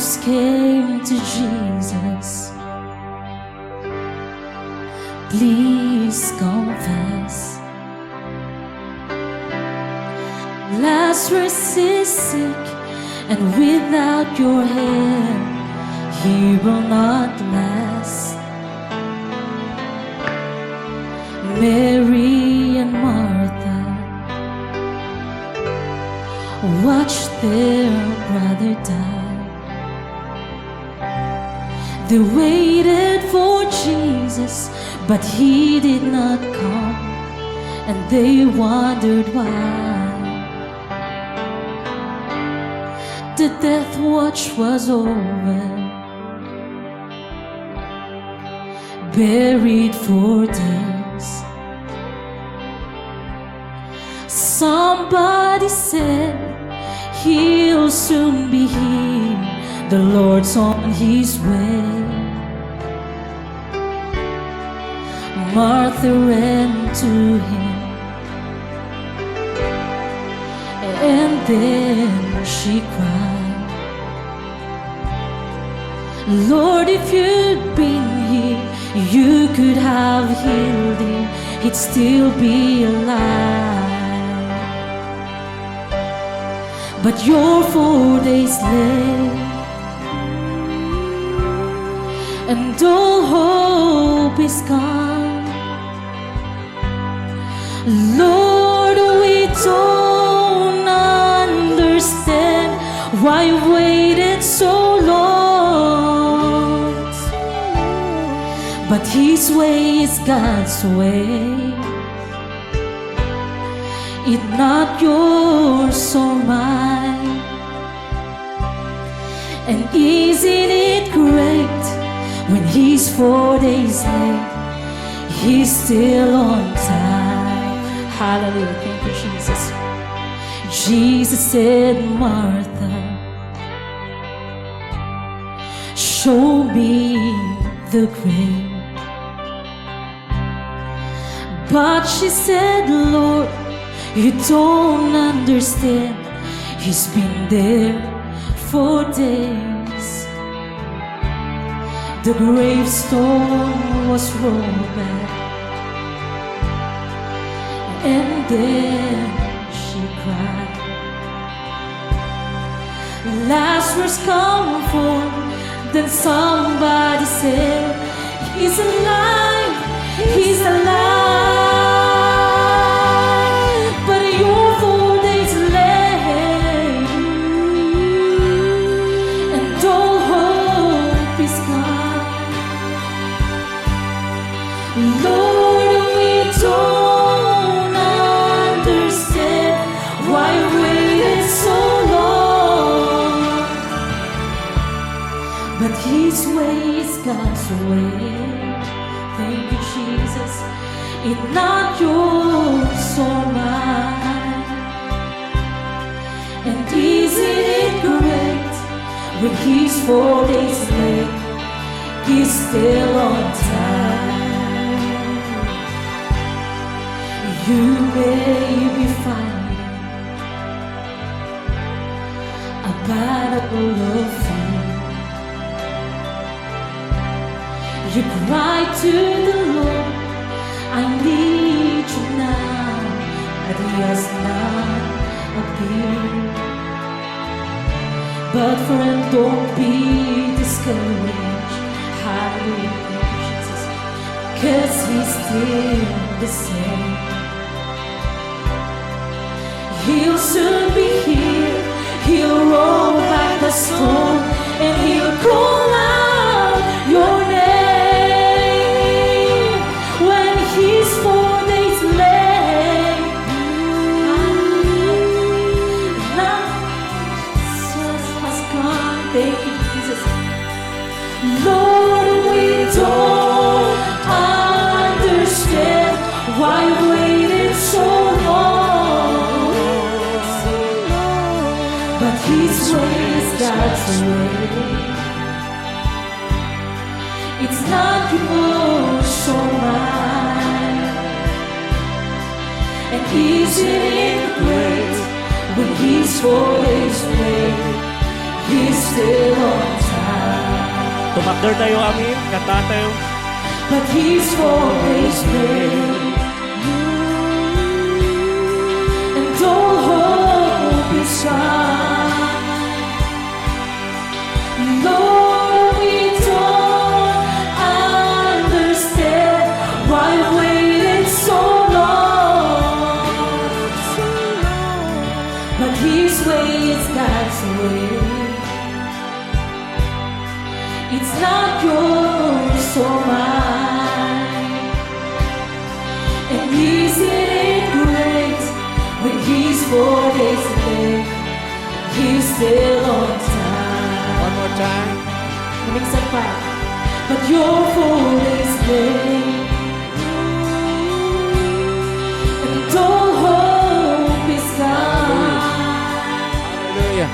Lazarus came to Jesus. Please confess. Lazarus is sick, and without your help, he will not last. Mary and Martha watched their brother die. They waited for Jesus, but he did not come, and they wondered why. The death watch was over, buried for days. Somebody said he'll soon be here, the Lord's on his way. Martha ran to him, and then she cried, Lord, if you'd been here, you could have healed him, he'd still be alive. But you're 4 days late, and all hope is gone. Lord, we don't understand why you waited so long. But his way is God's way, it's not yours or mine. And isn't it great when he's 4 days late, he's still on time. Hallelujah, thank you, Jesus. Jesus said, Martha, show me the grave. But she said, Lord, you don't understand, he's been there for days. The gravestone was rolled back, and then she cried, Lazarus, come forth. Then somebody said, he's alive, he's alive. But you're 4 days late, and all hope is gone. Lord, we don't understand why you waited so long. But his way is God's way. Thank you, Jesus. It's not yours or mine. And isn't it great when he's 4 days late, he's still on time. You may be fighting a battle of fear. You cry to the Lord, I need you now, but he has not appeared. But friend, don't be discouraged. Hallelujah, Jesus, 'cause he's still the same. He'll soon be here, he'll roll back the stone, and he'll call out your name. Thank you, Jesus. Lord, we don't understand why you waited so long. But his way is God's way. It's not yours or mine. And isn't it great when he's 4 days late, he's still on time. Tumakder tayo, amin. Kanta tayo. But He's always there. And all hope is gone. Lord, we don't understand why you waited so long. But His way is God's way. It's not yours or mine. And isn't it great when He's 4 days late, He's still on time. One more time. Minsan pa. But you're 4 days late, and all hope is gone. Hallelujah.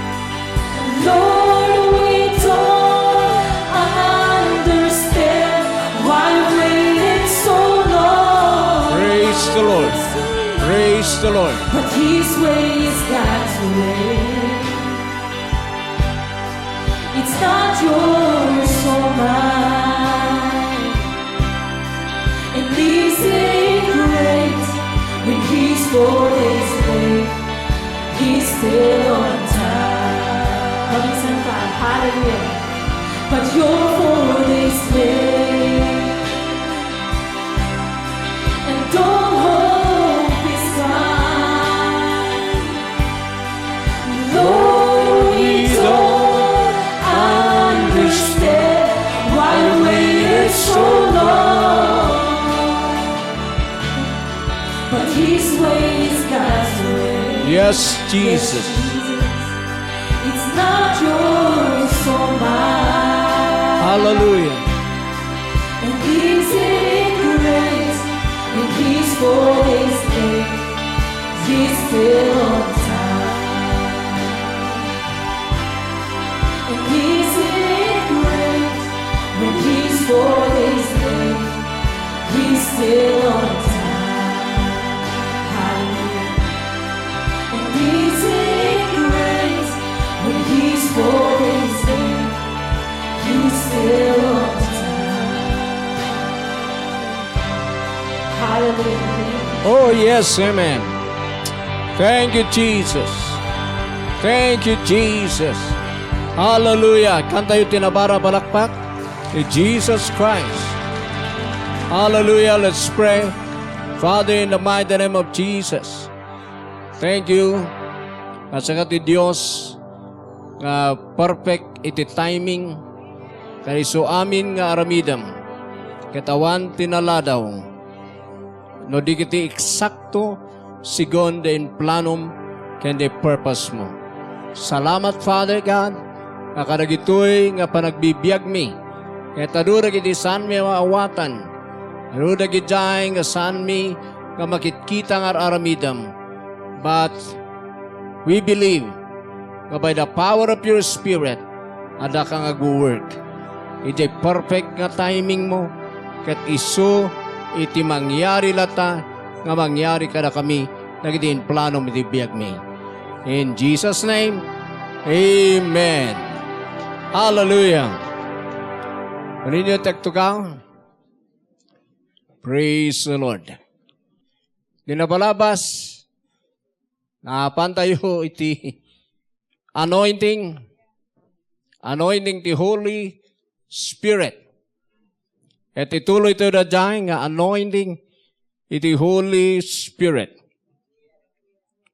Lord, we don't understand why you waited so long. Praise the Lord. Praise the Lord. But His way is God's way. It's not yours or mine. And isn't it great when He's 4 days late, He's still on time. Maminsan pa, hallelujah. But you're 4 days late, and all hope is gone. Lord, we don't understand why you waited so long. But His way is God's way. Yes, Jesus. It's not yours or mine. Hallelujah. And isn't it great when He's 4 days late, He's still on time. And isn't it great when He's 4 days late, He's still on time. Hallelujah. And isn't it great when He's 4 days late, He's still on time. Hallelujah. Oh, yes, amen. Thank you, Jesus. Thank you, Jesus. Hallelujah. Kan tayo tinabara balakpak ni Jesus Christ. Hallelujah. Let's pray. Father, in the mighty name of Jesus, thank you. At sa kati Diyos, nga perfect iti timing, kaniso amin nga aramidam, katawan tinaladaw, no di kiti eksakto, sigon de in planum, kende purpose mo. Salamat, Father God, nga kadagitoy nga panagbibiyag mi, kaya tadura kiti saan mi maawatan, tadura kiti nga saan mi nga makitkita nga aramidam, but we believe nga by the power of your Spirit, ada ka nga go-work. Iti perfect nga timing mo, kat iso iti mangyari lata, nga mangyari kada kami, nagitin plano iti biyag mi. In Jesus' name, Amen. Hallelujah. Maninyo tektukaw? Praise the Lord. Dinabalabas, napantayo iti anointing ti Holy Spirit. At ituloy ito na dyan nga anointing iti Holy Spirit.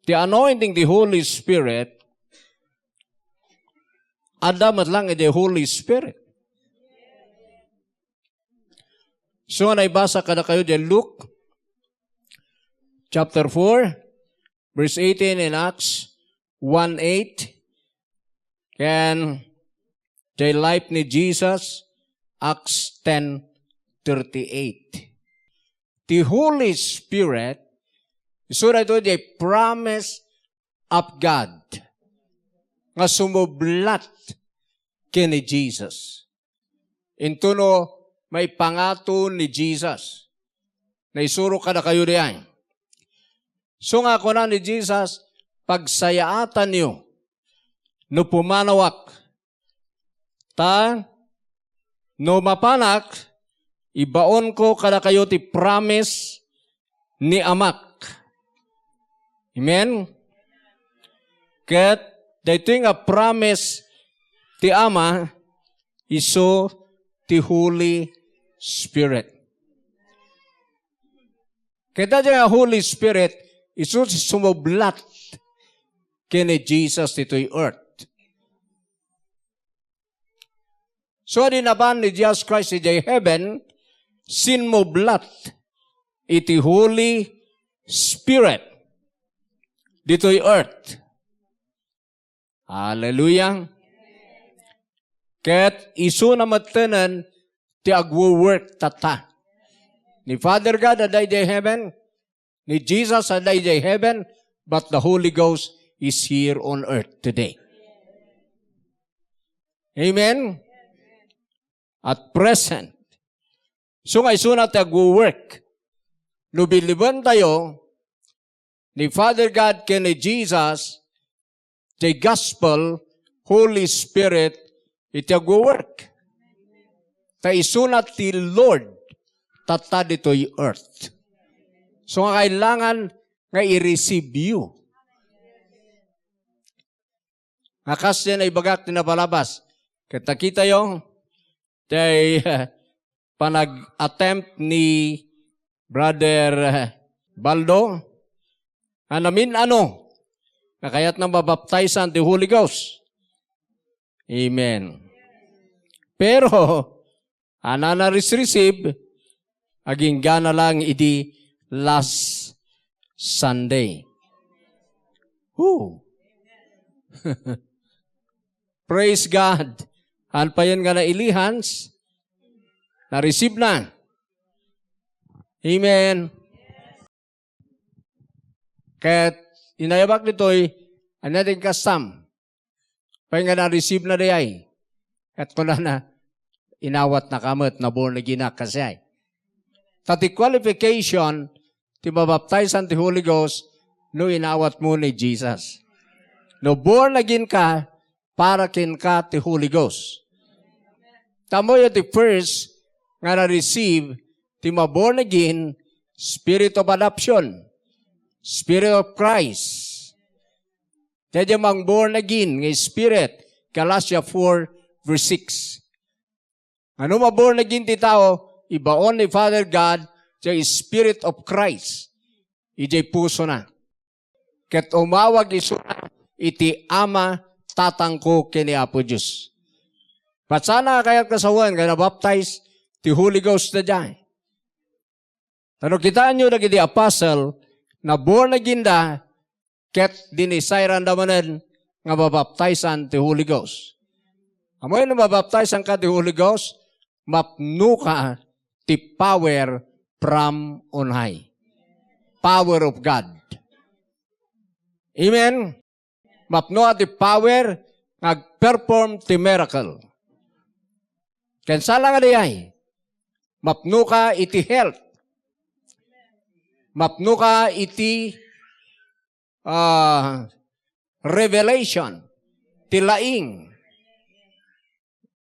The anointing the Holy Spirit, adamat lang iti Holy Spirit. So, naibasa ka na kayo di Luke chapter 4, verse 18 in Acts 1:8. And the life ni Jesus, Acts 10:38. The Holy Spirit, isura ito the promise of God nga sumublat kini Jesus. Intuno, may pangato ni Jesus na isuro ka na kayo diyan. So nga ko na ni Jesus, pagsayaatan niyo, no pumanawak, Ta, no mapanak, ibaon ko kada kayo ti promise ni Amak. Amen? Ket, dito nga promise ti Ama, iso ti Holy Spirit. Kita nga Holy Spirit, iso sumublat kini Jesus dito'y earth. So, di naban ni Jesus Christ di heaven, sinmublat iti Holy Spirit dito'y earth. Hallelujah. Ket iso na matanan ti agwo-work tata. Ni Father God aday di heaven, ni Jesus aday di heaven, but the Holy Ghost is here on earth today. Amen? At present. So nga iso na ti agwo-work. Lubiliban tayo, ni Father God ken ni Jesus, the gospel, Holy Spirit, iti agwo-work. Ta isunat ti Lord, tata dito'y earth. So nga kailangan nga i-receive you. Nga kasi na ibagak tinapalabas. Kita yung tay panag-attempt ni Brother Baldo. Anamin ano? Kayat nang mabaptizan ti Holy Ghost. Amen. Pero, na receive, aging gana lang idi last Sunday. Woo! Praise God. Han pa yan nga na ilihans, na-receive na. Amen. Kaya't inayabak nito'y anating kasam. Pay nga na-receive na di ay. At kung na inawat na kamot na born again na kasi ay. Tati qualification, ti mabaptizan ti Holy Ghost, no inawat mo ni Jesus. No born again ka, para kin ka ti Holy Ghost. Tamo yung ti first nga na-receive, ti maborn again, Spirit of Adoption, Spirit of Christ. Kaya mang born again, ng Spirit, Galatians 4, verse 6. Ano maborn again ti tao, ibaon ni Father God, yung Spirit of Christ, ijay puso na. Ket umawag iso na, iti Ama, tatangko kini Apo Diyos. Patsana kayat kasawan, kaya na-baptize, ti Holy Ghost na dyan. Ano kitaan nyo na kiti apostle, na born again da, ket dinisairan damanan nga mabaptizan ti Holy Ghost. Amoy na mabaptizan ka ti Holy Ghost, mapno ka ti power from on high. Power of God. Amen? Mapno ka ti power nag-perform ti miracle. Kensala nga di ay, mapno ka iti health. Mapno ka iti revelation, tilaing,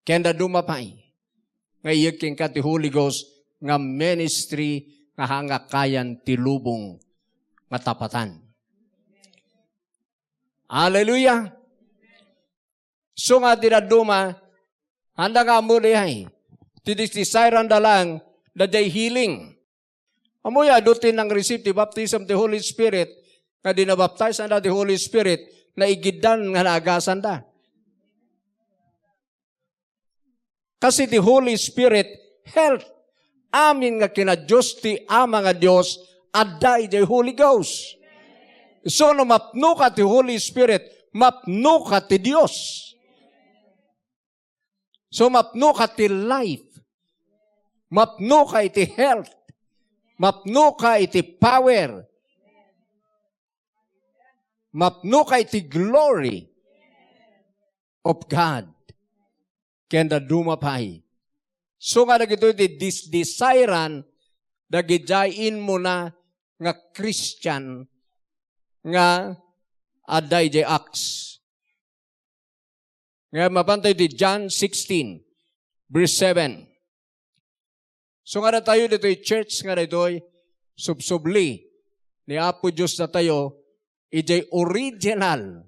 kenda dumapay. Ngayon king ka ti Holy Ghost, nga ministry, nga hangakayan ti lubong, nga tapatan. Hallelujah! So nga dinaduma, handa nga muli ay, tidisisiran da lang, da day healing. Amoy adutin ng receive ti baptism ti Holy Spirit, na dinabaptize na ti Holy Spirit, na igidan nga naagasan da. Kasi ti Holy Spirit, health. Amin nga kinadiyos ti Ama nga Diyos, aday ti Holy Ghost. So, no mapno ka ti Holy Spirit, mapno ka ti Diyos. So, mapno ka ti life. Mapno ka iti health. Mapno ka iti power. Mapno ka iti glory of God. Kenda dumapay. So nga nagito iti desiran, dagijayin mo na nga Christian nga aday di acts. Nga mapantay di John 16, verse 7. So nga na tayo dito church nga dito subsubli ni Apo Diyos na tayo ijay original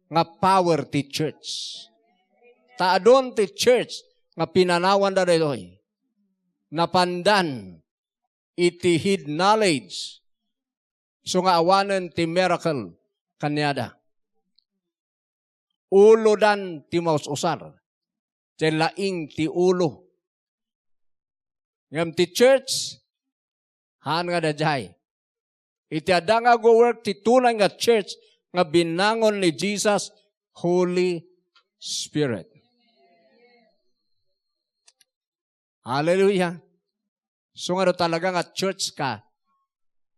nga power ti church. Taadon ti church nga pinanawan na dito napandan iti hid knowledge. So nga awanan ti miracle kanyada. Ulo dan ti maususar. Ti laing ti ulo. Ngam ti church, han nga dajay. Iti ada nga go work ti tunay nga church nga binangon ni Jesus, Holy Spirit. Hallelujah. So nga talaga nga church ka,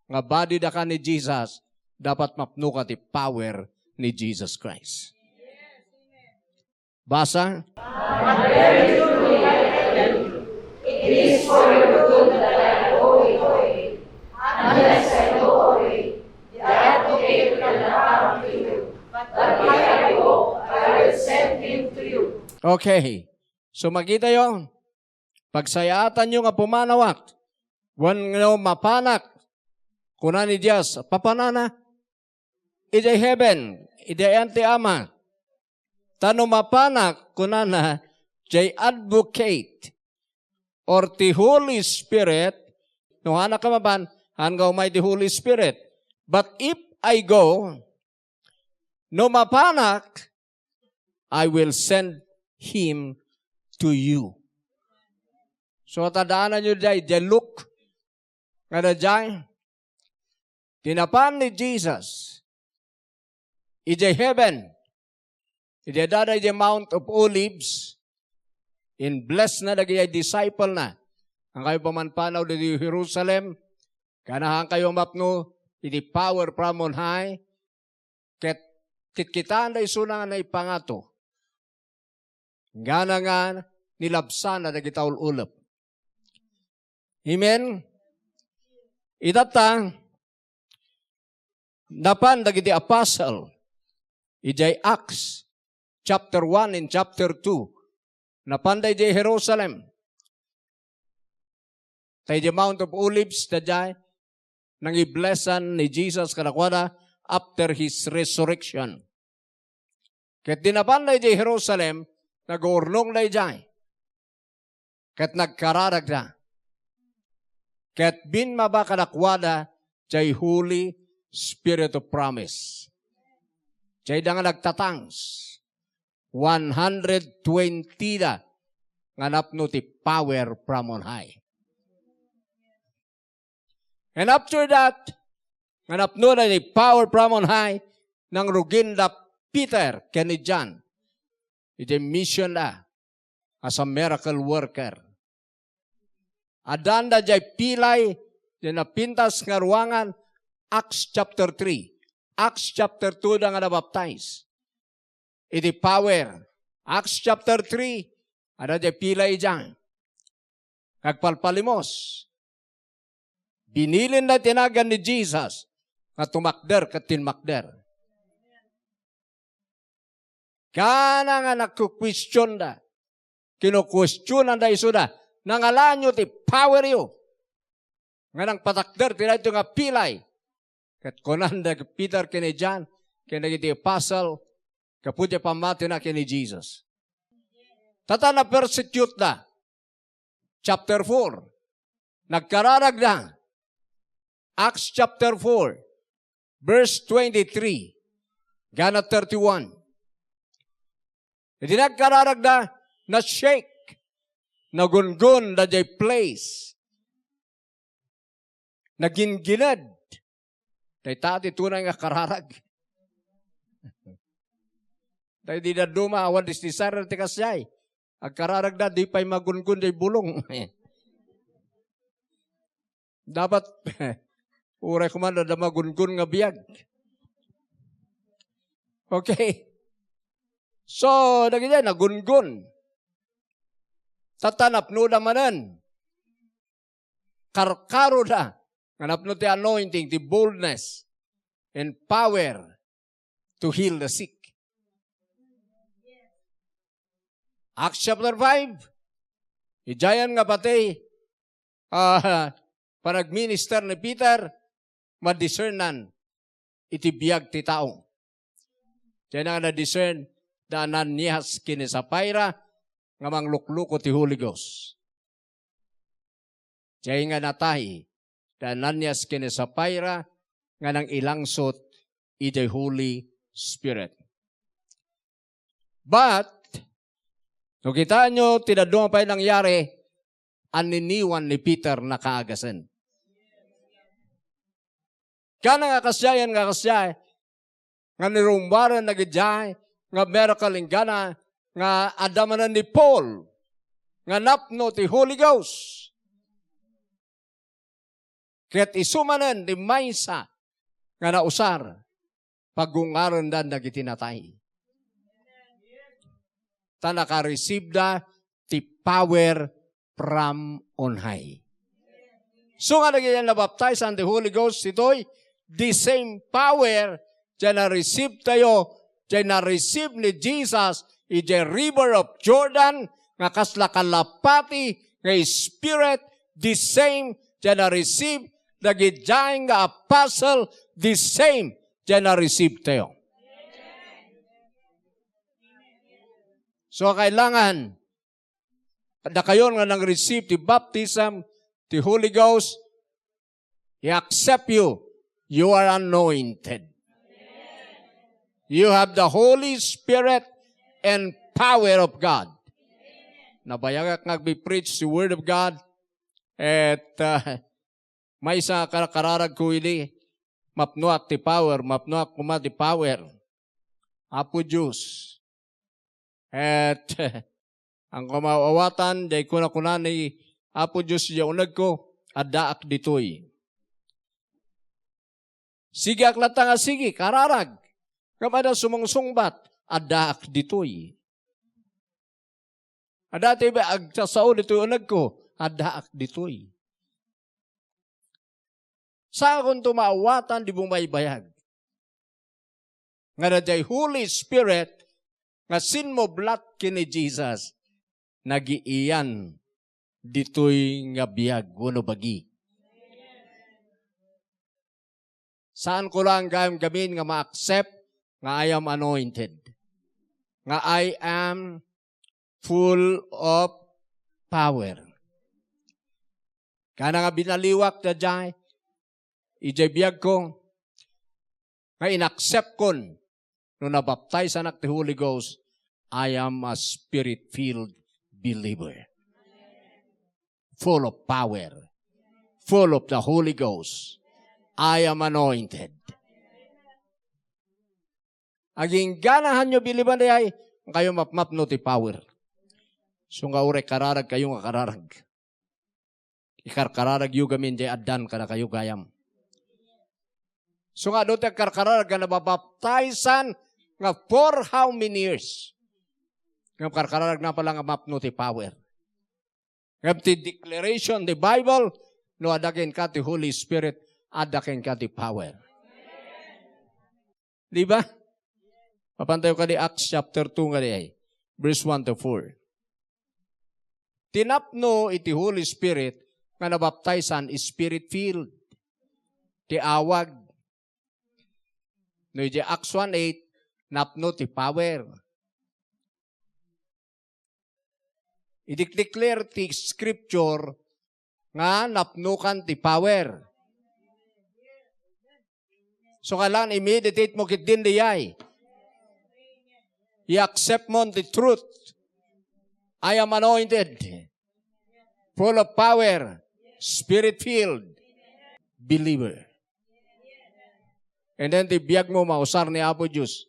nga body da ka ni Jesus, dapat mapno ka ti power ni Jesus Christ. Basa? It is for your good that I go away. Unless I go away, the advocate will not come to you. But if I go, I will send him to you. Okay. So makita yon. Pagsayatan nyo nga pumanawak. Wan nga mapanak. Kuna ni Diyos, papanana. Ijay heaven. Ijay anti ama. Tano mapanak, kuna na, jay advocate. Or the Holy Spirit, no hana ka maban, hanggaw may the Holy Spirit. But if I go, no mapanak, I will send him to you. So tadaanan nyo dyan, the look, nga na dyan, tinapan ni Jesus, ijay heaven, ijay daday the Mount of Olives, in blessed na nagayay disciple na. Ang kayo pamanpanaw di Jerusalem, kanahan kayo mapno, iti power from on high, kitkitaan na isunangan na ipangato. Gana nga nilabsan na nagitaul ulap. Amen? Itata, napan dagiti apostle, ijay Acts, chapter 1 and chapter 2, napanday di Jerusalem. Tayo di Mount of Olives, tajay, nang i-blessan ni Jesus kanakwada after His resurrection. Kat dinapanday di Jerusalem, nag-urnong na ijay. Kat nagkararag na. Kat binmaba kanakwada, jay Holy Spirit of Promise. Jay da nga nagtatangs. 120 da nga napno ti power from on high. And after that, nga napno na ti power from on high, nang rugin da Peter kani John. Iti mission da as a miracle worker. Adan da jay pilay, di napintas nga ruangan, Acts chapter 3. Acts chapter 2 da nga nabaptize. Iti power. Acts chapter 3, ada di pilay dyan. Nagpalpalimos. Binilin na tinagan ni Jesus na tumakder kat tinmakder. Kana nga nagkukwestiyon da. Kinukwestiyonan da iso da. Nangalan nyo ti power yo. Nga nang patakder, tinay ito nga pilay. Kat kunan da Peter kini John, kini iti apostle, kapudya pamati na kini Jesus. Tata na persecute na. Chapter 4. Nagkararag na. Acts chapter 4. Verse 23. Gana 31. Hindi nagkararag na shake. Nagungun na jay place. Naginginad. Dahil tati tunay nga kararag. Dahil di na dumawan, distisar na tikasyay. Ang kararag na, di pa'y magungun, di bulong. Dapat, uray ko man na magungun nga biyag. Okay. So, nagigay, nagungun. Tatanap no namanan. Karkaro na. Hanap no ti anointing, ti boldness, and power to heal the sick. Acts chapter 5, ijayan nga pati, panag-minister ni Peter, madiscernan, iti biyag ti tao. Diyan nga na-discern, da Ananias kini Sapphira, nga manglukluko ti Holy Ghost. Diyan nga natay, da Ananias kini Sapphira, nga nang ilangsot, iti Holy Spirit. But, no kita nyo, tinadungan pa yung nangyari, aniniwan ni Peter na kaagasan. Kana nga kasyayan nga kasyay, nga nirumbaran na gidjay, nga miracle gana, nga adamanan ni Paul, nga napno ti Holy Ghost. Kaya't isumanan ni Maysa, nga nausar, pagungaran dan nagitinatay. Ta naka-receive da ti power from on high. So nga nagyan na-baptize on the Holy Ghost, ito'y the same power dyan na-receive tayo, dyan na-receive ni Jesus, iti river of Jordan, nga kasla kalapati, nga Spirit, the same dyan na-receive, nagidyain nga apostle, the same dyan na-receive tayo. So, kailangan, na kayo nga nang-receive the baptism, the Holy Ghost, i-accept you. You are anointed. You have the Holy Spirit and power of God. Nabayagak nagbi-preach the Word of God, at may isa kararag ko ili, mapnuak ti power, mapnuak kuma ti power. Apo Diyos. At ang kumawawatan, day kuna ni Apo Diyos yaunag ko, adaak ditoy. Sige aklata nga sige, kararag. Kamada sumungsungbat, adaak ditoy. Adati ba, agsasaon ditoy unag ko, adaak ditoy. Sa akong tumawatan, di bumaybayag. Nga na day Holy Spirit, nga sin mo blat kini Jesus, nagiiyan ditoy nga biyag, wano bagi. Saan ko lang gamin nga ma-accept nga I am anointed. Nga I am full of power. Kana nga binaliwak na dyan, ijay biyag ko, nga in-accept kon, no nabaptize anak ti Holy Ghost, I am a spirit-filled believer. Full of power. Full of the Holy Ghost. I am anointed. Aging ganahan nyo biliban na ay, kayo mapmapno ti power. So nga ure kararag kayo nga kararag. Ikarkararag yu gamin di adan ka na kayo gayam. So nga doon tayo karkararag ka nababaptizan nga for how many years? Nga karkararag na pala nga mapno ti power. Nga ti declaration, the Bible, no adakin ka ti Holy Spirit, adakin ka ti power. Di ba? Papantayo ka di Acts chapter 2 nga di ay, verse 1 to 4. Tinapno iti Holy Spirit nga nabaptizan is spirit-filled. Ti awag. No iti Acts 1:8, napno ti power. I-declare ti scripture nga napnukan ti power. So kailangan i-meditate mo kit din diyay. I-accept mo the truth. I am anointed. Full of power. Spirit-filled. Believer. And then ti biyag mo mausar ni Apo Diyos.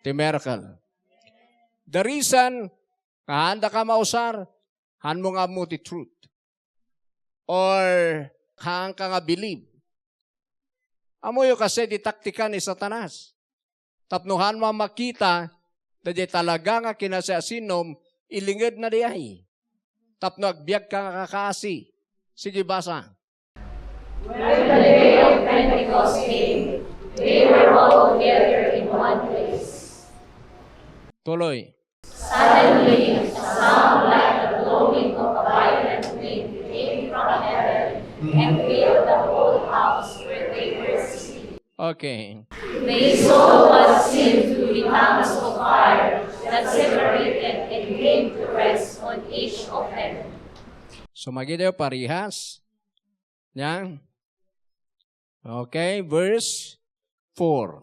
Ti miracle. The reason nga handa ka mausar, han mo nga mo ti truth. Or hang ka nga believe. Amoyo kasi di taktika ni Satanas. Tapnuhan mo makita na di talaga nga kinasasinom, ilingid na diay. Tapno agbiag ka nga kakasi. Sige, basa. When the day of Pentecost came, they were all together in one place. Tuloy. Suddenly, a sound Okay. They soul was seen to be tongues of fire that separated and came to rest on each of them. So magidayo parihas. Yan. Okay, verse 4.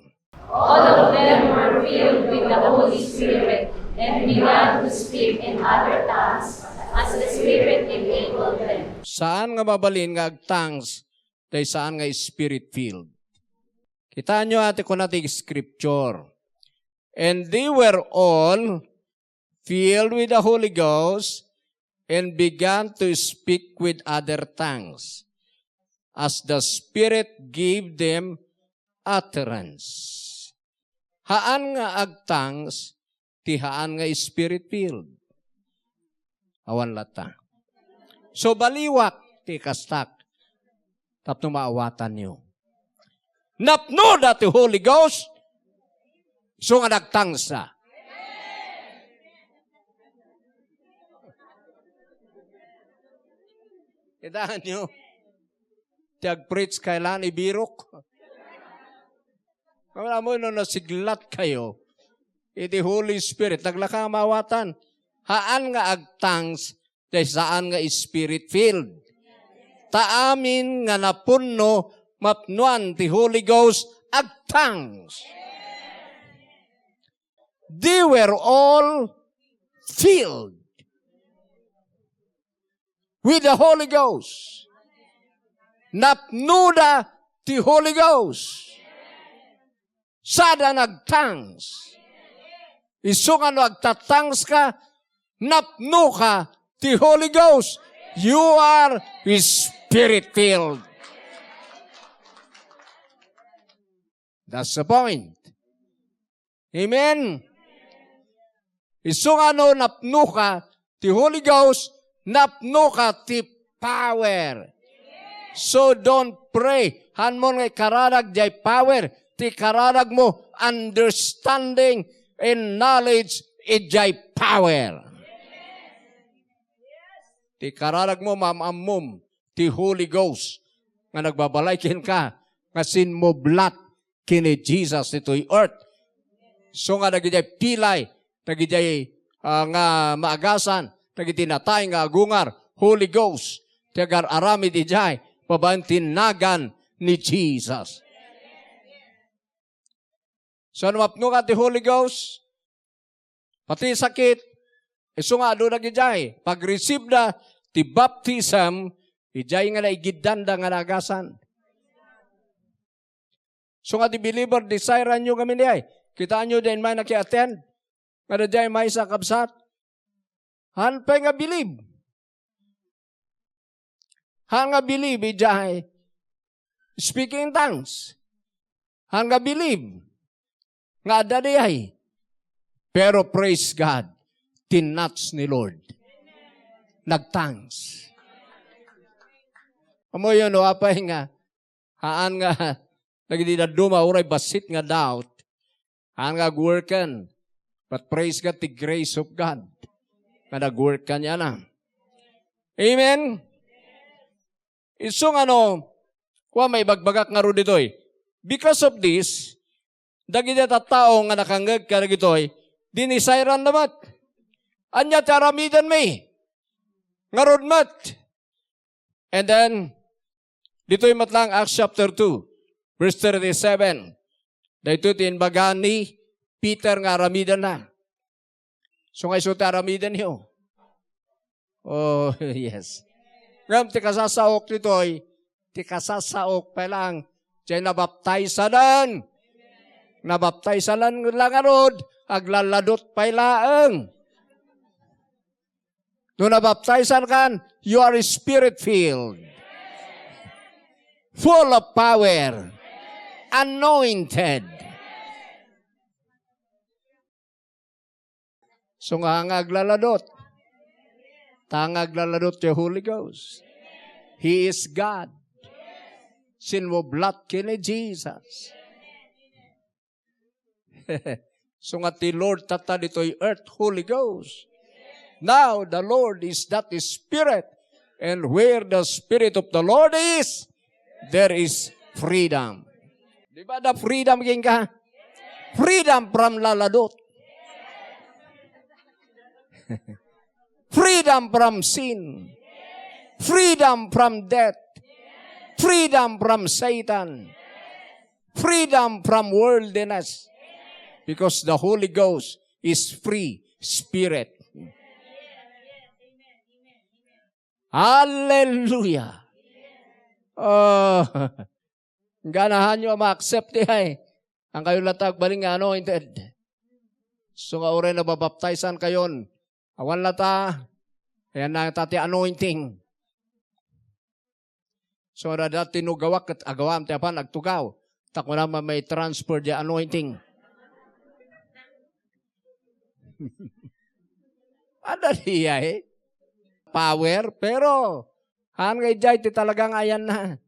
All of them were filled with the Holy Spirit and began to speak in other tongues as the Spirit enabled them. Saan nga mabalin nga ag-tongues, dahil saan nga spirit-filled? Kita nyo ate ko natin scripture. And they were all filled with the Holy Ghost and began to speak with other tongues, as the Spirit gave them utterance. Haan nga ag-tongues, ti haan nga spirit-filled. Awan lata. So baliwak, ti kastak, tapno maawatan nyo. Napno dati Holy Ghost, so nga nag-tongues na. Idahan nyo, tiag-preach kailan ibirok. Wala mo nung nasiglat kayo, iti Holy Spirit, naglaka mawatan. Haan nga ag-tongues, dahil saan nga spirit-filled. Taamin nga napunno, mapnuan ti Holy Ghost, ag-tongues. They were all filled with the Holy Ghost. Napnuda ti Holy Ghost. Sada nag-tongues. Isung ano agtatangs ka, napno ka ti Holy Ghost. You are Spirit-filled. That's the point. Amen? Isung ano napno ka ti Holy Ghost, napno ka ti power. So don't pray. Han mo ngay karadag jay power. Ti karadag mo understanding and knowledge ijay power. Ti karadag mo mamamum ti Holy Ghost nga nagbabalay kin ka nga sin mo blat kini Jesus ito'y earth. So nga nagijay pilay, nagijay nga maagasan, nagitinatay nga agungar, Holy Ghost, ti agar arami di jay, pabantinagan ni Jesus. So ano mapno ka ti Holy Ghost? Pati sakit, iso nga doon nagijay. Pag-receive na ti baptism, ijay nga na igidanda nga nagasan. So nga ti believer, desire nyo kami niyay. Kita nyo din may naki-attend. Nga diyay may sa kabsat. Han pa nga believe. Han nga believe, ijay. Speaking in tongues. Han nga believe. Nga dadayay. Pero praise God, tinats ni Lord. Nagtangs. Amo yun, apay nga, haan nga, nagdidaduma, uray basit nga doubt. Haan nga workan. But praise God, the grace of God. Nga nag-workan niya na. Amen? Isong ano, kuha may bagbagak nga ro dito'y. Because of this, dagiti tattao nga nakangag ka na gito'y, dinisairan namat. Anya taramidan may. Ngarod mat. And then, dito'y matlang Acts chapter 2, verse 37. Dito tinbaga ni Peter nga aramidan na. So nga iso aramidan niyo. Oh, yes. Ngam, ti kasasaok dito'y, ti kasasaok pa lang, diyan nabaptaysanan. Nabaptaysanan lang arod, aglaladot pay laeng. Nung nabaptaysan kan, you are Spirit-filled. Full of power. Anointed. So nga aglaladot. Tangaglaladot yung Holy Ghost. He is God. Sinmoblat kini Jesus. So nga ti Lord tata dito'y earth, Holy Ghost. Now, the Lord is that Spirit. And where the Spirit of the Lord is, there is freedom. Di ba the freedom king ka? Freedom from laladot. Freedom from sin. Freedom from death. Freedom from Satan. Freedom from worldliness. Because the Holy Ghost is free spirit. Hallelujah. Ganahan nyo ma-accept niya ang kayo latag baling anointed. So nga oray na babaptizan kayon. Awan lata. Ayan na tati anointing. So na dati nugawak at agawam tiyapan nagtugaw. Tako naman may transfer di anointing. Ada diya power, pero hangay jay ti talagang ayan na.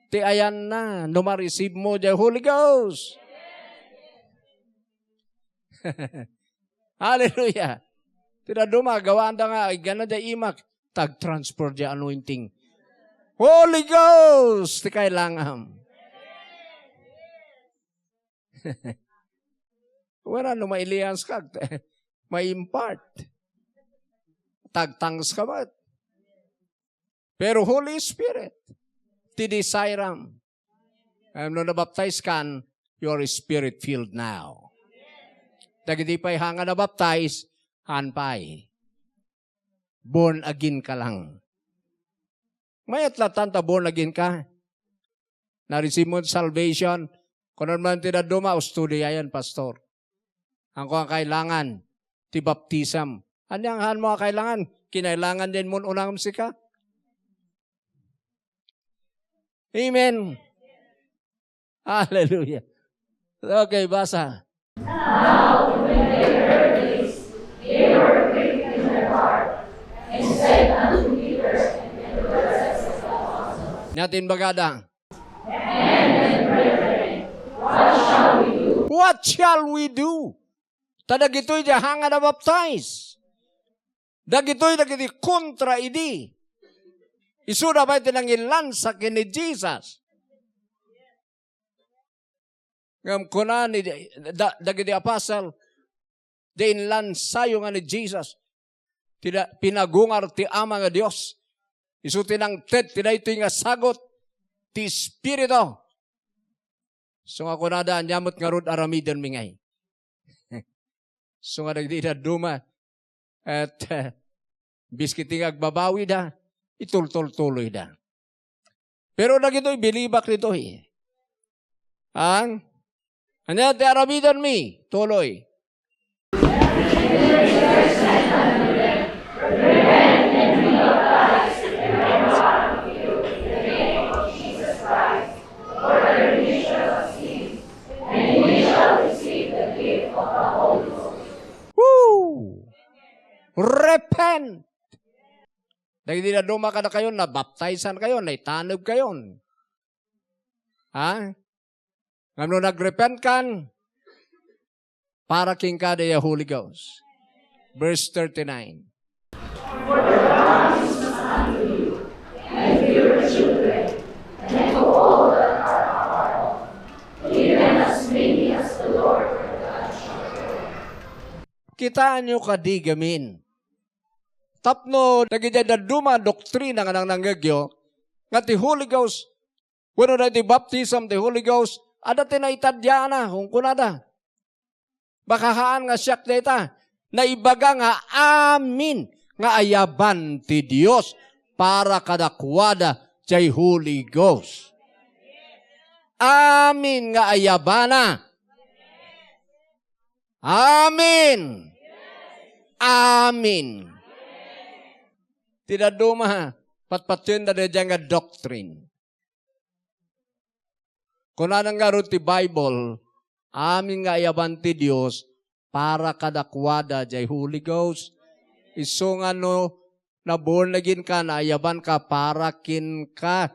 Ti ayan na, numa-receive mo jay Holy Ghost. Hallelujah. Tira dumagawa anda nga, ay gana jay imak, tag-transfer jay anointing. Holy Ghost, ti kailangan. Wala no mailians ka, may impart. Tagtangs ka ba? Pero Holy Spirit, ti desire no nabaptize kan, your spirit filled now. Dagiti pa'y hanga nabaptize, hanpay. Born again ka lang. May atlatan ta born again ka. Na-receive mo salvation. Kung naman tinaduma, o study yan, pastor. Ang kung kailangan, ti baptism. Anyang han mo kailangan? Kinailangan din mo unang sika? Amen. Hallelujah. Okay, basa. Now, when they heard this, they were grieved in their heart, and said unto Peter and the rest of the apostles, Natin bagada. Men and brethren, what shall we do? What shall we do? Tadagitoy di hanga na baptize. Dagitoy dagiti kontra idi. Isuda ba iti nang ilansa kini Jesus? Ngam kuna ni dagiti apostle, di inlansayo nga ni Jesus. Tida pinagungar ti ama nga Dios. Isu tinang ted, tida ito nga sagot, ti Espiritu. So nga kunada, nyamot nga rod aramidon mingay. So nga dagiti na duma, at biskiting agbabawi da, itultul-tuloy da. Pero nagito'y bilibak nito Ang? Ano te aramidon mi? Tuloy. Woo! Repent! Dahil di na duma ka na kayo, nabaptizan kayo, naitanib kayo. Ha? Ngano nagrepent kan? Para king ka the Holy Ghost. Verse 39. For the promise is unto you, and to your children, and to all that are afar off, even as many as the Lord your God shall show. Kitaan nyo kadigamin. Tapno, nagidadaduma doktrina nga nang nanggagyo, nga ti Holy Ghost, wano na ti baptism, ti Holy Ghost, ada tinaitadya na, kung kunada. Bakahaan nga siyak data, na ibaga nga amin, nga ayaban ti Dios, para kadakwada jay Holy Ghost. Amin nga ayabana. Amin. Amin. Tidak duma, patpatyon na dyan nga doctrine. Kung anong nga ti Bible, amin nga ayaban ti Diyos para kadakwada jay Holy Ghost. Iso nga no, na born again ka, na ayaban ka para kin ka.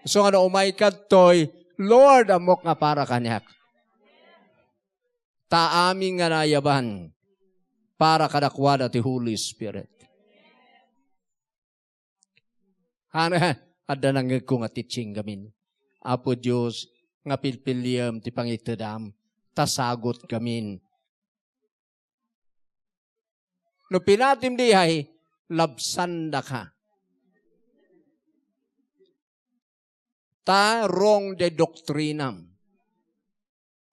Iso nga no, umay ka toy, Lord, amok nga para kanyak. Ta amin nga nayaban para kadakwada ti Holy Spirit. Ada nang ko nga teaching gamin. Apo Diyos, nga pilpiliyam ti pangitedam, tasagot gamin. No pinatim dihay, labsanda ka. Tarong de doktrinam.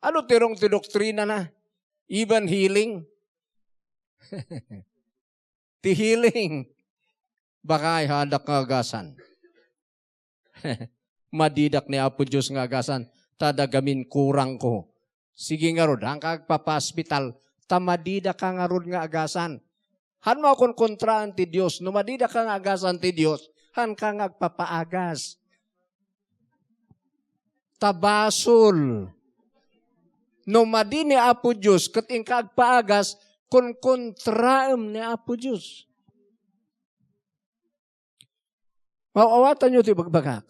Ano tirong ti doktrina na? Even healing? Ti healing. Baka ay hadak nga agasan. Madidak ni Apo Diyos nga agasan. Tadagamin kurang ko. Sige nga rod, ang kagpapaspital, tamadidak ka nga rod nga agasan. Han mo akong kontraan ti Diyos, no madidak ka nga agasan ti Diyos, han ka nga agpapaagas. Tabasol. No madi ni Apo Diyos, kating kagpaagas, kun kontraam ni Apo Diyos. Mawawatan nyo ti bagbagak.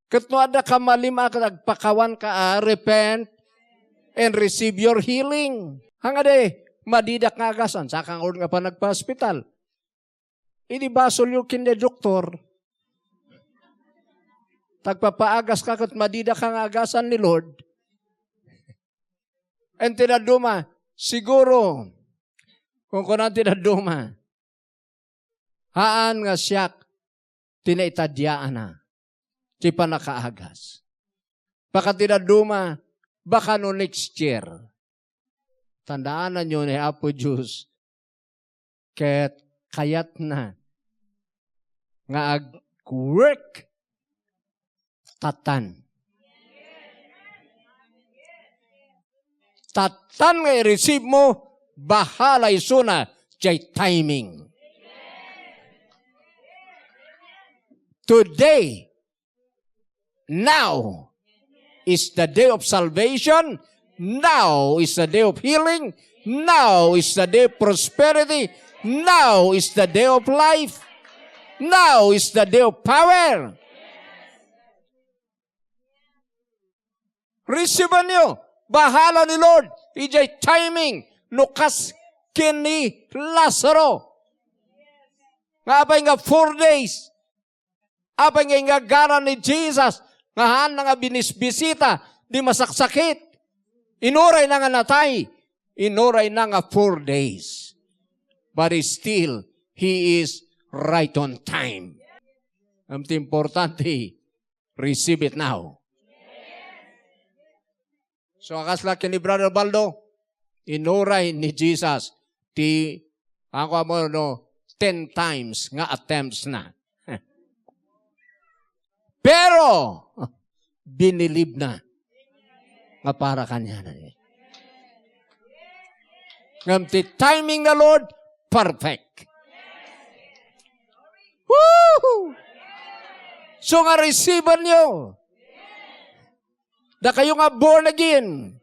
Kat no ada ka malima ka nagpakawan ka, repent and receive your healing. Hangade, madidak nga agasan, sakang or nga pa nagpa-hospital. Idi basol yung kinde doktor. Tagpapaagas ka kat madidak nga agasan ni Lord. And tinaduma, siguro, kung kunan tinaduma, haan nga siyak, tinaitadyaan na. Di pa nakaagas. Baka tinaduma, baka no next year. Tandaan nyo ni Apo Diyos, kayat na nga ag-work tatan. Tatan nga i-receive mo, bahala isuna, jay timing. Today, now is the day of salvation. Now is the day of healing. Now is the day of prosperity. Now is the day of life. Now is the day of power. Receive nyo. Bahala ni Lord. Ijay timing. Lukas kini Lazaro. Nga nga 4 days. Apay nga gara ni Jesus, nga nga binisbisita, di masaksakit. Inuray na nga natay. Inuray na nga 4 days. But still, He is right on time. Ang importante, receive it now. So, akasla ni Brother Baldo, inuray ni Jesus, ako mo, 10 times nga attempts na. Pero, binilib na nga para kanya na. Ngamti timing na Lord, perfect. Woo! So nga receive nyo. Da kayo nga born again.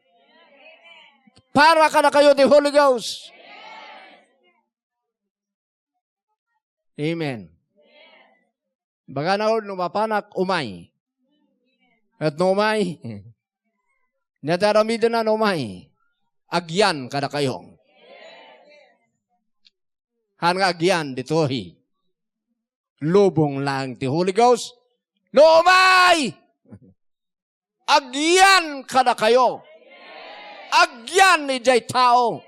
Para ka na kayo the Holy Ghost. Amen. Baga na no mapanak umay. At no umay. Nadaramid na no umay. Agyan kada kayo. Han nga agyan ditohi. Lubong lang ti Holy Ghost. No umay! Agyan kada kayo. Agyan ni jay tao.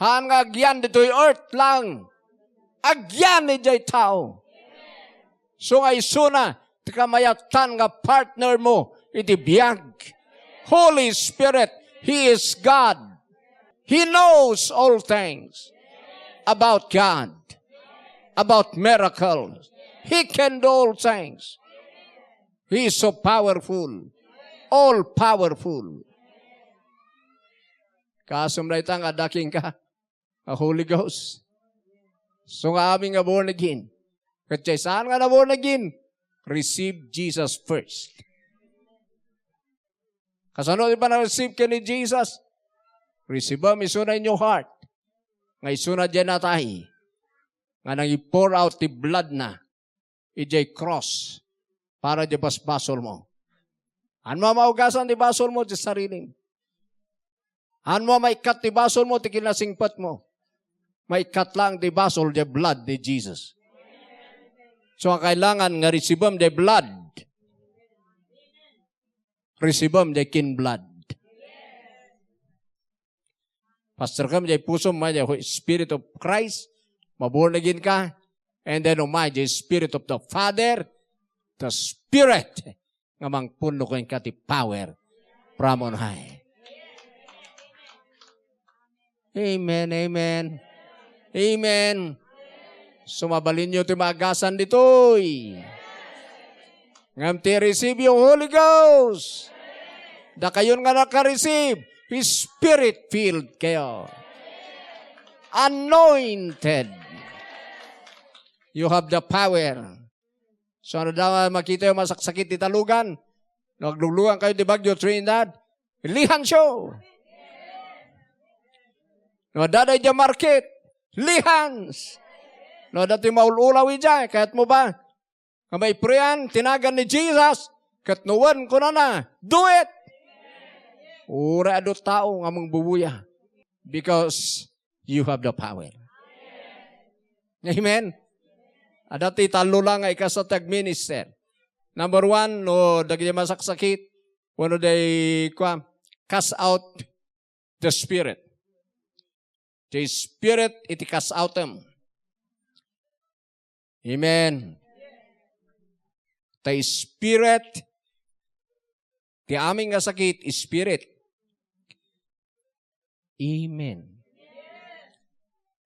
Han nga agyan dito'y earth lang. Agyan ni jay tao. So nga isuna, tikamayatan nga partner mo, iti biyag. Holy Spirit, He is God. He knows all things about God, about miracles. He can do all things. He is so powerful. All powerful. Kasumray ta nga daking ka. A Holy Ghost. So nga aming nga born again. Katya saan nga na born again? Receive Jesus first. Kasano di ba na-receive ka ni Jesus? Receive ba, misuna in your heart. Nga isuna dyan na tayo. Nga nang i-pour out the blood na. Ijay cross. Para di basbasol mo. Ano maugasan di basol mo di sariling. Ano may kat di basol mo, ti kinasingpat mo. May kat lang di basol di blood di Jesus. So, ang kailangan nga receive the blood. Receive the kin blood. Pastor kam jay puso mo jay Spirit of Christ, maborn again ka, and then umay jay Spirit of the Father, the Spirit, nga mangpuno ko yung kati power from on high. Amen, amen. Amen. Sumabalin nyo ito magasan ditoy. Ngam ti receive yung Holy Ghost. Da kayon nga naka-receive, Spirit-filled kayo. Anointed. You have the power. So ano daw makita yung masaksakit di talugan? Naglulugan kayo di Bagyo Trinidad? Lihan siyo. No daday di market? Lihans. No dati maululaw ija. Kahit mo ba? Kamay priyan, tinagan ni Jesus. Katnuwan ko na. Do it. Ura do tao nga mong bubuya. Because you have the power. Amen? Adati talo lang ay kasatag minister. Number 1, no, dagi masaksakit. Wano day, cast out the spirit. The spirit, iti cast out them. Amen. The spirit, ti aming nga sakit, spirit. Amen.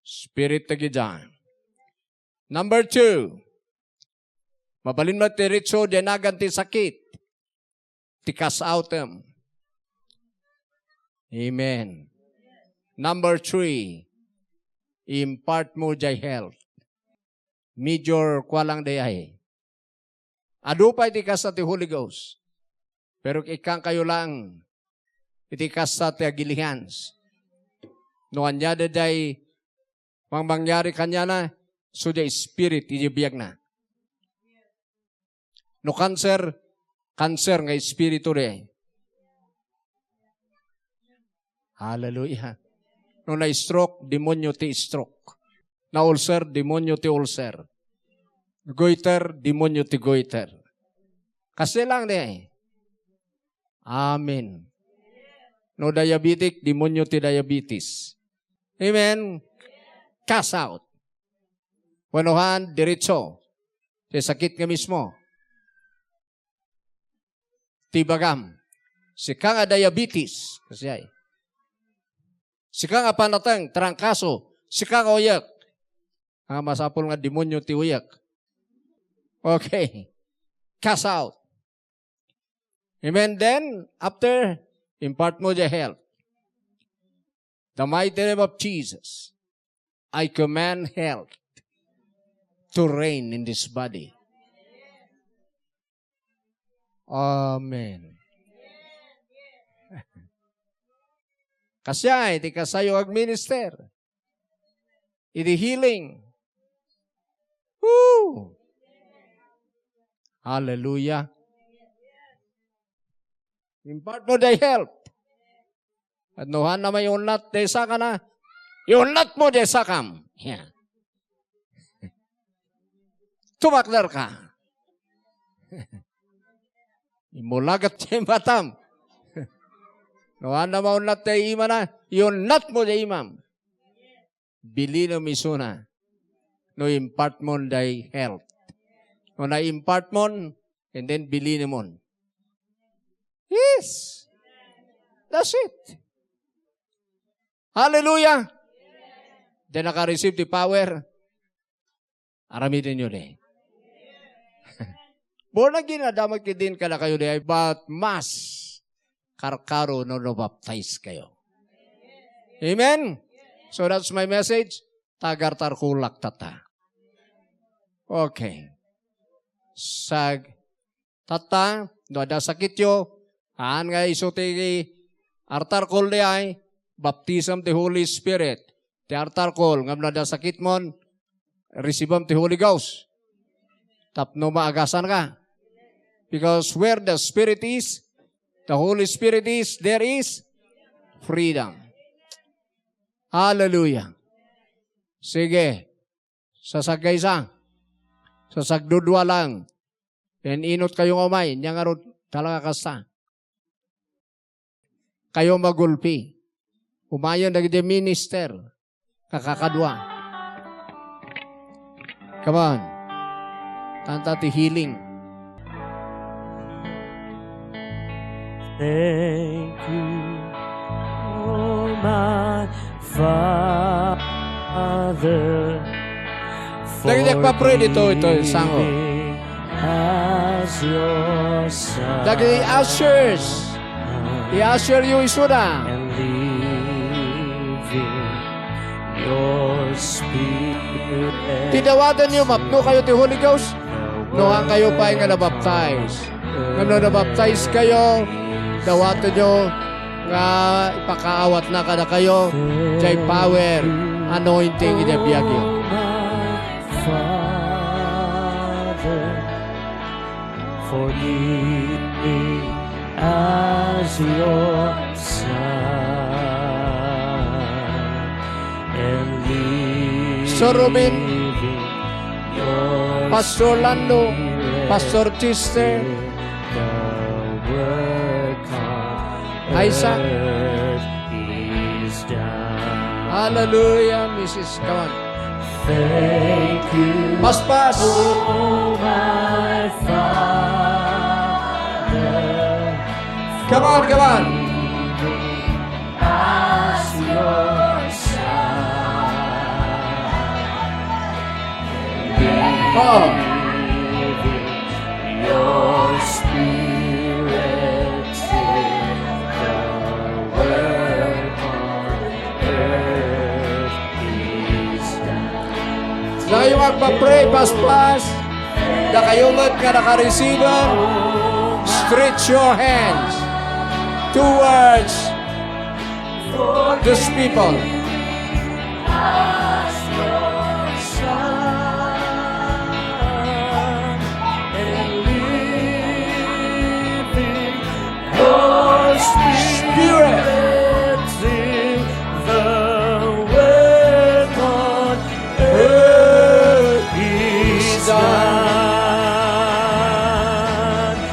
Spirit tagi dyan. Number 2, mabalin mo tiritso, dinagan ti sakit. Ti cast out them. Amen. Number 3, impart mo jay health. Major kwalang dayahe. Ado pa iti kasta ti Holy Ghost. Pero ikang kayo lang, iti kasta ti agilihans. No anya day, mangyari kanya na, so the spirit, ijibiyag na. No cancer nga espiritu de. Hallelujah. No na-stroke, demonyo ti stroke. Na ulcer, demonyo ti ulcer. Goiter, demonyo ti goiter. Kasi lang de. Amen. No diabetic, demonyo ti diabetes. Amen. Cast out. Wanuhan, diretso. Sa sakit nga mismo. Tibagam. Si ka nga diabetes. Kasi ay. Si ka nga panatang, trangkaso. Si ka nga uyak. Ang masapol nga demonyo ti uyak. Okay. Cast out. Amen. Then, after, impart mo the health. The mighty name of Jesus, I command health to reign in this body. Amen. Kasi ay, iti kasayo ag-minister. Iti healing. Woo! Hallelujah. Impart mo the help. At nuhan na may unat, desa ka na. Iunat mo, desa kam. Yeah. Tumaklar ka. Imulagat siya yung batam. Nuhan na maunat tayo ima na. Iunat mo siya imam. Bili na misuna. No impart mo day health. No na impart mo, and then bili na mo. Yes. That's it. Hallelujah. Then naka-receive the power. Aramitin nyo de. Born again, adamag din ka na kayo de, but mas karkaro no baptize kayo. Amen? So that's my message. Tagar-tar kulak tata. Okay. Sag tata, no ada sakit yo, aan nga isote artar kol de ay, baptism the Holy Spirit. Ti artar kol, ngam na da sakit mon, receive the Holy Ghost. Tapno maagasan ka. Because where the Spirit is, the Holy Spirit is, there is freedom. Hallelujah. Sige. Sasagay sa. Sa sagdudwa lang. Yan inot kayong umay. Yan nga ron talaga kasta. Kayo magulpi. Umayon na gidi minister. Kakakadwa. Come on. Kanta ti healing. Thank you, oh my Father, Lagi nagpa-pray dito, ito, sango. giving as your son Lagi ushers. I-usher yung isura. and leaving your spirit. Tidawatan niyo, mapno kayo ti Holy Ghost. Noang kayo pa nga na-baptize. Ngano na-baptize kayo, dawatan niyo nga ipakaawat na kada kayo. Jay power, anointing inabiyag yun. Father, forgive me as your son, and leave Sir Robin, your Pastor Lando, Pastor Chester, the work on Isaac. earth is done. Hallelujah, Mrs. Come on. Thank you, Paspas. oh my Father, Come on, come on. as your son, Oh, giving your spirit till the work on earth is done. na kayo magpa-pray, paspas. Na kayo ka naka-receiver. Stretch your hands towards these people. Spirit.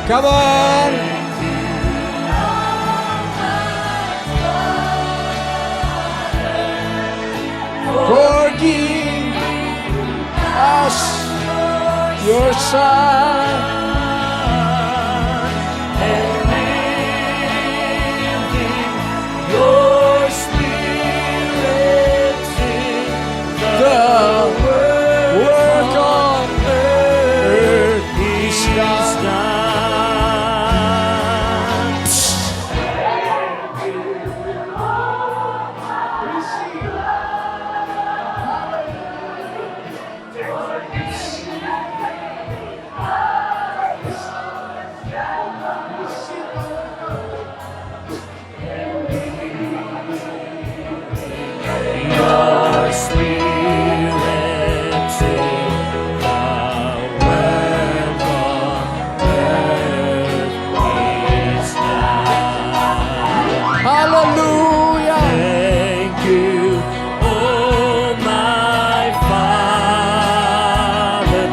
Come on. Forgive us, your son. Your spirit in The work on earth is done. Your spirit in the work on earth is done. Hallelujah. Thank you, oh my Father,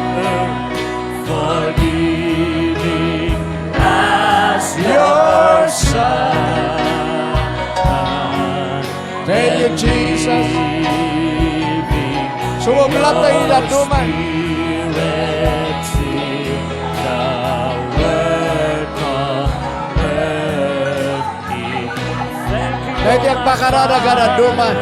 for giving us your Son. Thank you, Jesus. Sumublat tayo ilan duman. Dahil yung pakarada-gara duman.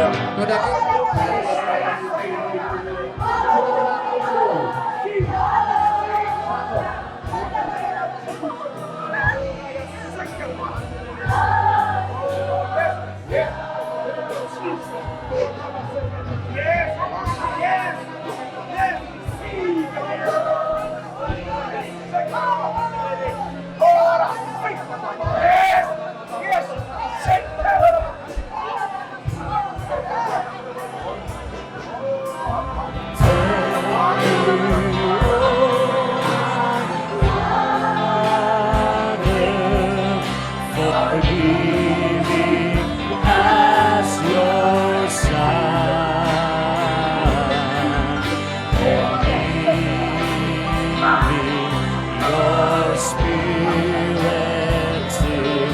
Spirit till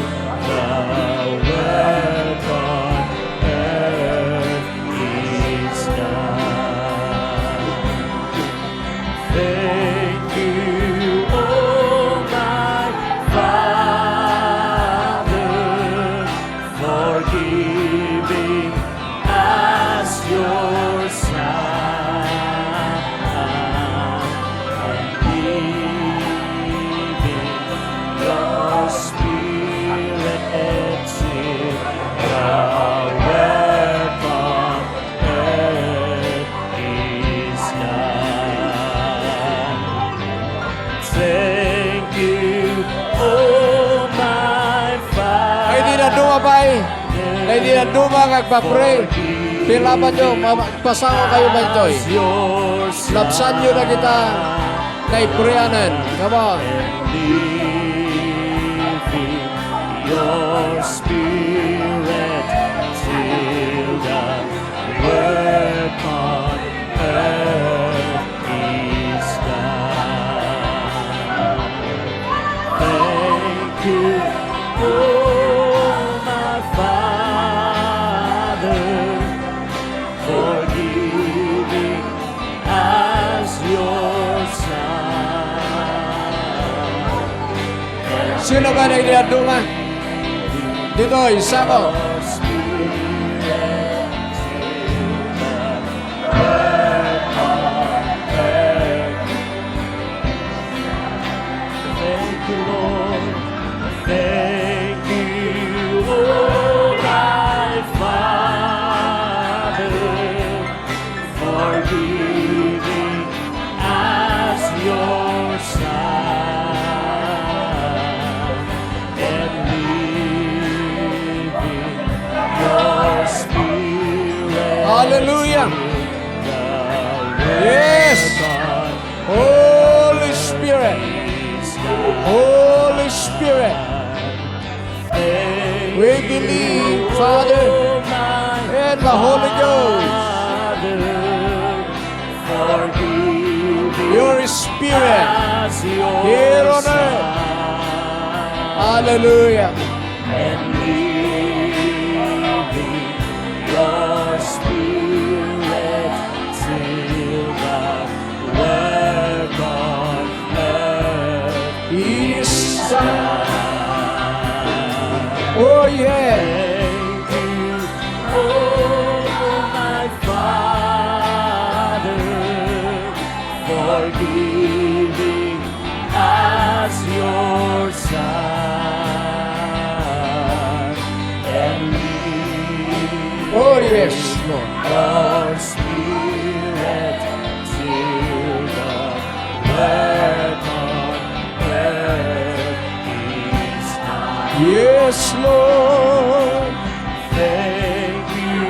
the work on earth is done. Thank you, oh my Father, for giving us your Son and giving your Spirit till the work on earth is done. Thank you, oh my Father. Ay di na dumapay. Ay di na dumagpapray. Pilaban nyo, pasango kayo ba ito'y? Lapsan nyo na kita na ipriyanan. Come on. Leaving your Spirit till the work on earth is done. Thank you, oh my Father, for giving us your Son. Sino ba na iliadungan? Dito, isa ko. Your Spirit till the work on earth. Thank you, Lord. Thank you, oh my Father, for giving us your Son and leaving your Spirit. Hallelujah. The Yes. work Holy Spirit. is done. Holy Spirit. We believe, Father, and the Holy Ghost. Your Spirit here on earth. Hallelujah. And leaving your Spirit till the work on earth Is done. Oh yeah. Thank you, oh my Father, for giving us your Son and leaving Oh yes, Lord. your Spirit till the work on earth is done. Yes, Lord. Thank you,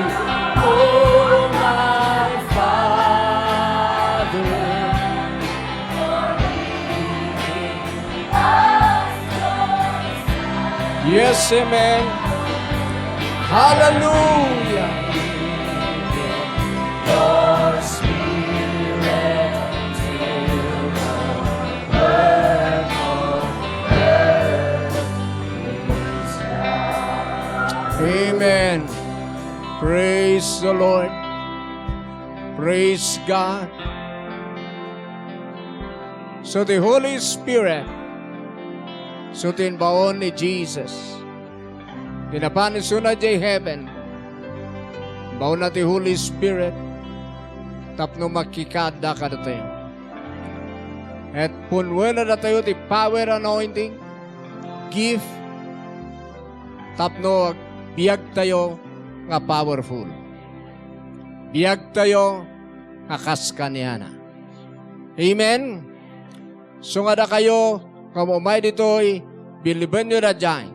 oh my Father, Yes, amen. Hallelujah. your Spirit till the work on earth is done. Amen. Praise the Lord. Praise God. So the Holy Spirit, so tinbaon ni Jesus, dinapan ni sunod jay heaven, baon na ti Holy Spirit, tapno makikada ka na tayo. At punwen na tayo ti power anointing, gift, tapno biyag tayo nga powerful. Biyag tayo nga kaskaniana. Amen? So nga na kayo, kamumay dito'y biliban nyo na dyan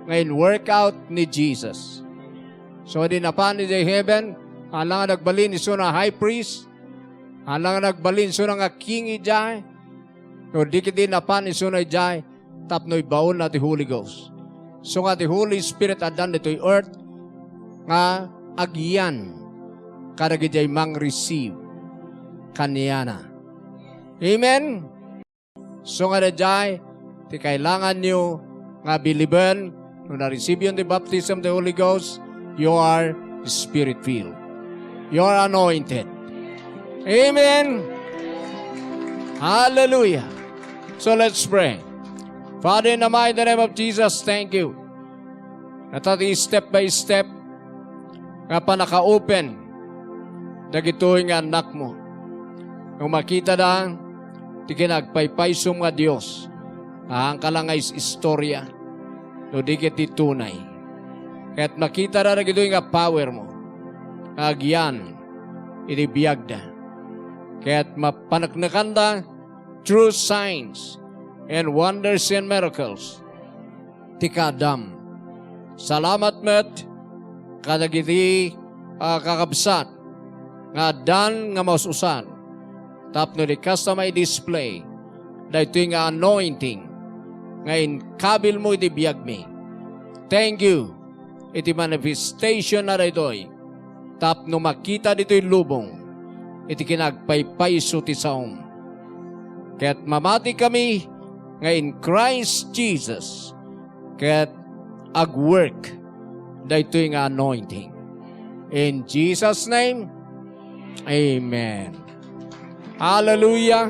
ngayon workout ni Jesus. So di na pa ni heaven, alang nagbalin iso na high priest, alang nagbalin iso nga king ijay, no di kiti na pa iso na ijay, tapno'y baon na ti Holy Ghost. So nga ti Holy Spirit adan dito'y earth, nga agyan, karagijay mang receive, kaniyana. Amen? So nga na jay, ti kailangan nyo nga biliban, nung na-receive yun the baptism of the Holy Ghost, you are Spirit-filled. You are anointed. Amen. Hallelujah. So let's pray. Father, in the mighty name of Jesus, thank you. Natati step by step, nga pa naka-open, dagitoy nga anak mo. Nung makita na, ti kinagpaypaysom nga Diyos, ang kalangay istorya, no di kiti tunay. Kaya't makita na dagitoy nga power mo, agyan, inibiyag na. Kaya't mapanaknakanda, true signs, and wonders and miracles, ti kadam. Salamat met, kadagiti kakabsat, nga dan nga maususan, tapno di kasta may display, na ito nga anointing, ngayon kabil mo iti biyag mi. Thank you, iti manifestation na ito'y, tapno makita dito'y lubong, iti kinagpaypayso ti saom. Kaya't mamati kami, ngayon Christ Jesus, kaya't ag-work, da ito'y nga anointing. In Jesus' name, Amen. Hallelujah.